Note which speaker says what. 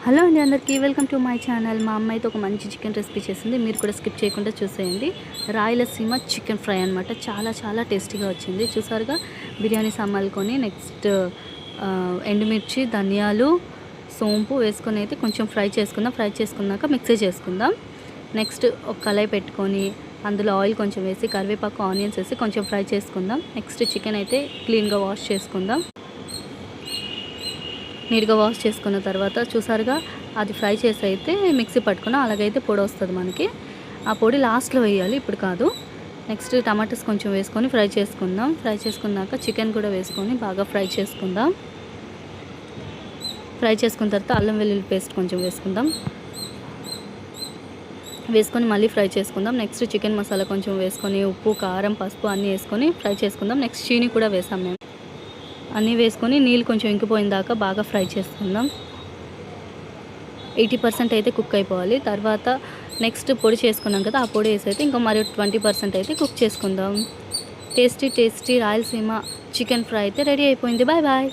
Speaker 1: Hello అండి, అందరికీ welcome to my channel. మా అమ్మ అయితే ఒక మంచి చికెన్ రెసిపీ చేసింది. మీరు కూడా స్కిప్ చేయకుండా చూసేయండి. రాయలసీమ చికెన్ ఫ్రై అనమాట. చాలా చాలా టేస్టీగా వచ్చింది. చూసారుగా, బిర్యానీ సామాన్లుకొని నెక్స్ట్ ఎండుమిర్చి, ధనియాలు, సోంపు వేసుకొని అయితే కొంచెం ఫ్రై చేసుకుందాం. ఫ్రై చేసుకున్నాక మిక్సీ చేసుకుందాం. నెక్స్ట్ ఒక కళాయి పెట్టుకొని అందులో ఆయిల్ కొంచెం వేసి కరివేపాకు, ఆనియన్స్ వేసి కొంచెం ఫ్రై చేసుకుందాం. నెక్స్ట్ చికెన్ అయితే క్లీన్గా వాష్ చేసుకుందాం. నీట్గా వాష్ చేసుకున్న తర్వాత చూసారుగా, అది ఫ్రై చేసి అయితే మిక్సీ పట్టుకున్నా. అలాగైతే పొడి వస్తుంది మనకి. ఆ పొడి లాస్ట్లో వేయాలి, ఇప్పుడు కాదు. నెక్స్ట్ టమాటాస్ కొంచెం వేసుకొని ఫ్రై చేసుకుందాం. ఫ్రై చేసుకున్నాక చికెన్ కూడా వేసుకొని బాగా ఫ్రై చేసుకుందాం. ఫ్రై చేసుకున్న తర్వాత అల్లం వెల్లుల్లి పేస్ట్ కొంచెం వేసుకుందాం. వేసుకొని మళ్ళీ ఫ్రై చేసుకుందాం. నెక్స్ట్ చికెన్ మసాలా కొంచెం వేసుకొని ఉప్పు, కారం, పసుపు అన్నీ వేసుకొని ఫ్రై చేసుకుందాం. నెక్స్ట్ చీని కూడా వేసాం మేము. అన్నీ వేసుకొని నీళ్ళు కొంచెం ఇంకిపోయిన దాకా బాగా ఫ్రై చేసుకుందాం. 80% అయితే కుక్ అయిపోవాలి. తర్వాత నెక్స్ట్ పొడి చేసుకున్నాం కదా, ఆ పొడి వేసి అయితే ఇంకా మరి 20% అయితే కుక్ చేసుకుందాం. Tasty tasty Rayalaseema chicken fry అయితే రెడీ అయిపోయింది. Bye bye.